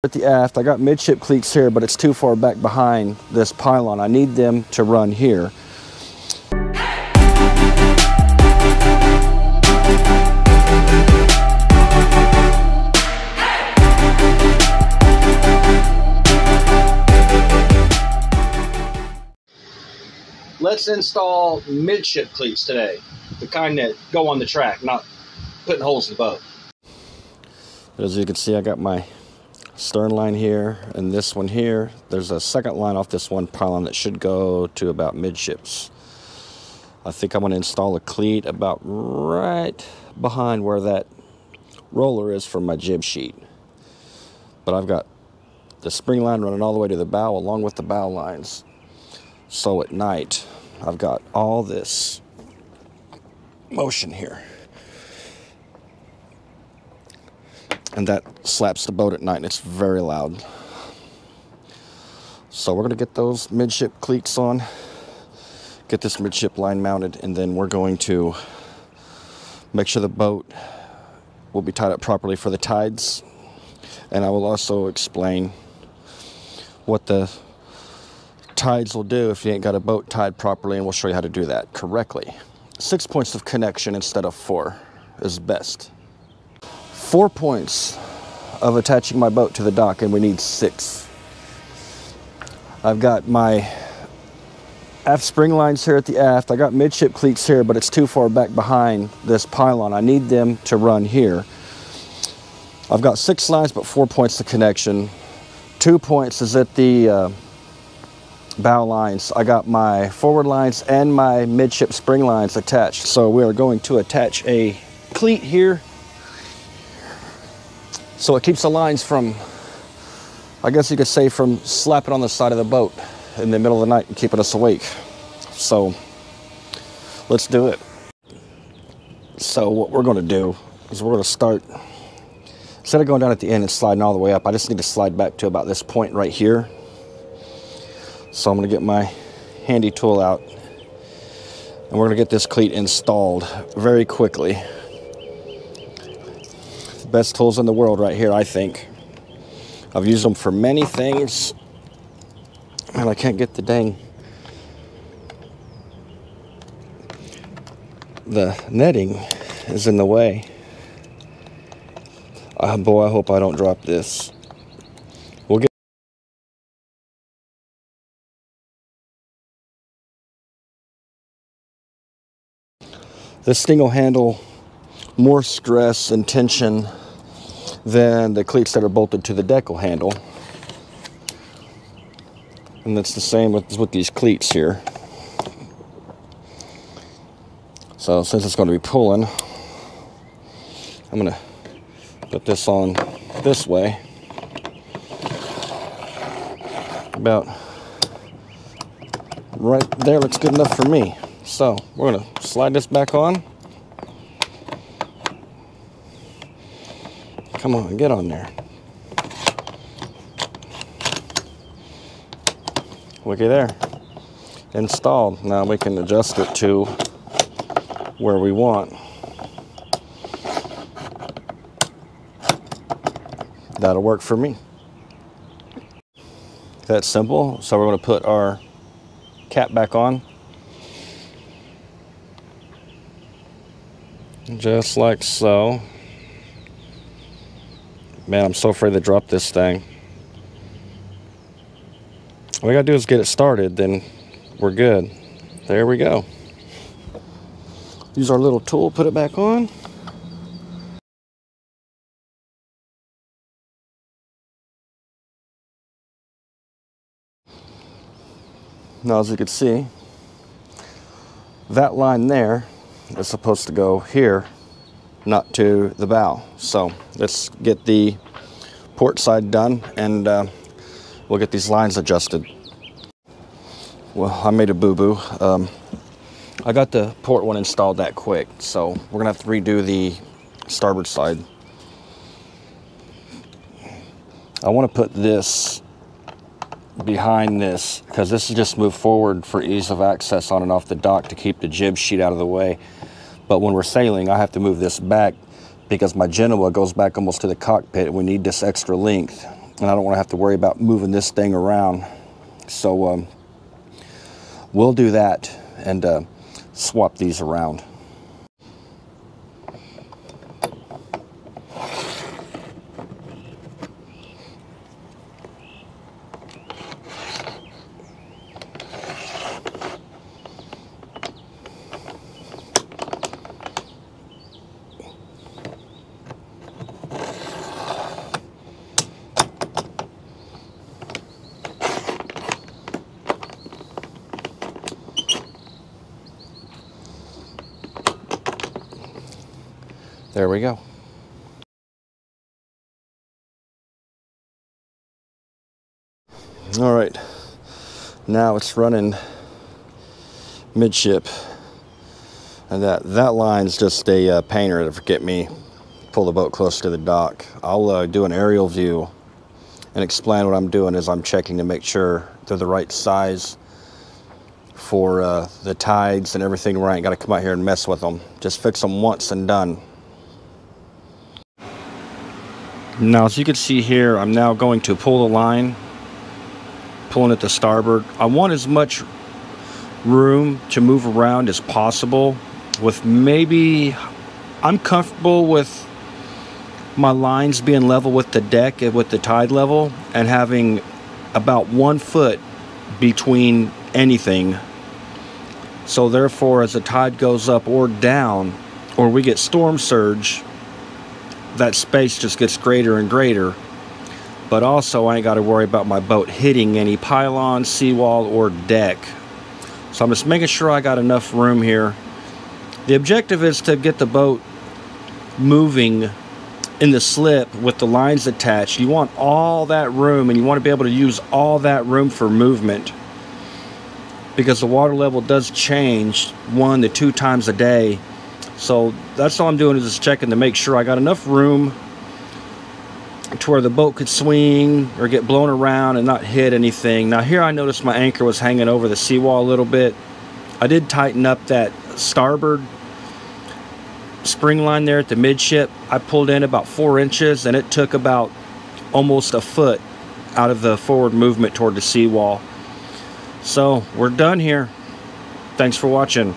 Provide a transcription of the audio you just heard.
At the aft, I got midship cleats here, but it's too far back behind this pylon. I need them to run here. Let's install midship cleats today, the kind that go on the track, not putting holes in the boat. As you can see, I got my stern line here and this one here. There's a second line off this one pylon that should go to about midships. I think I'm going to install a cleat about right behind where that roller is for my jib sheet. But I've got the spring line running all the way to the bow along with the bow lines. So at night, I've got all this motion here. And that slaps the boat at night, and it's very loud. So we're going to get those midship cleats on, get this midship line mounted, and then we're going to make sure the boat will be tied up properly for the tides. And I will also explain what the tides will do if you ain't got a boat tied properly, and we'll show you how to do that correctly. 6 points of connection instead of 4 is best. 4 points of attaching my boat to the dock, and we need 6. I've got my aft spring lines here at the aft. I got midship cleats here, but it's too far back behind this pylon. I need them to run here. I've got 6 lines, but 4 points of connection. 2 points is at the bow lines. I got my forward lines and my midship spring lines attached. So we are going to attach a cleat here so it keeps the lines from, I guess you could say, from slapping on the side of the boat in the middle of the night and keeping us awake. So let's do it. So what we're going to do is we're going to start, instead of going down at the end and sliding all the way up, I just need to slide back to about this point right here. So I'm going to get my handy tool out, and we're going to get this cleat installed very quickly. The best tools in the world right here, I think. I've used them for many things, and I can't get the netting is in the way. Boy, I hope I don't drop this. We'll get this thing will handle more stress and tension than the cleats that are bolted to the deck will handle. And that's the same with these cleats here. So since it's going to be pulling, I'm going to put this on this way. About right there looks good enough for me. So we're going to slide this back on. Come on, get on there. Looky there. Installed. Now we can adjust it to where we want. That'll work for me. That's simple. So we're going to put our cap back on. Just like so. Man, I'm so afraid to drop this thing. All we gotta do is get it started, then we're good. There we go. Use our little tool, put it back on. Now, as you can see, that line there is supposed to go here, not to the bow. So let's get the port side done, and we'll get these lines adjusted. Well, I made a boo-boo. I got the port one installed that quick, so we're gonna have to redo the starboard side. I want to put this behind this because this is just moved forward for ease of access on and off the dock to keep the jib sheet out of the way. But when we're sailing, I have to move this back because my genoa goes back almost to the cockpit, and we need this extra length and I don't want to have to worry about moving this thing around. So we'll do that and swap these around. There we go. All right, now it's running midship, and that line's just a painter to forget me. Pull the boat close to the dock. I'll do an aerial view and explain what I'm doing as I'm checking to make sure they're the right size for the tides and everything, where I ain't got to come out here and mess with them. Just fix them once and done. Now, as you can see here, I'm now going to pull the line, pulling it to starboard. I want as much room to move around as possible. With maybe, I'm comfortable with my lines being level with the deck and with the tide level, and having about 1 foot between anything. So therefore, as the tide goes up or down, or we get storm surge, that space just gets greater and greater. But also, I ain't got to worry about my boat hitting any pylon, seawall, or deck. So I'm just making sure I got enough room here. The objective is to get the boat moving in the slip with the lines attached. You want all that room, and you want to be able to use all that room for movement, because the water level does change 1 to 2 times a day. So that's all I'm doing, is just checking to make sure I got enough room to where the boat could swing or get blown around and not hit anything. Now here I noticed my anchor was hanging over the seawall a little bit. I did tighten up that starboard spring line there at the midship. I pulled in about 4 inches, and it took about almost a foot out of the forward movement toward the seawall. So we're done here. Thanks for watching.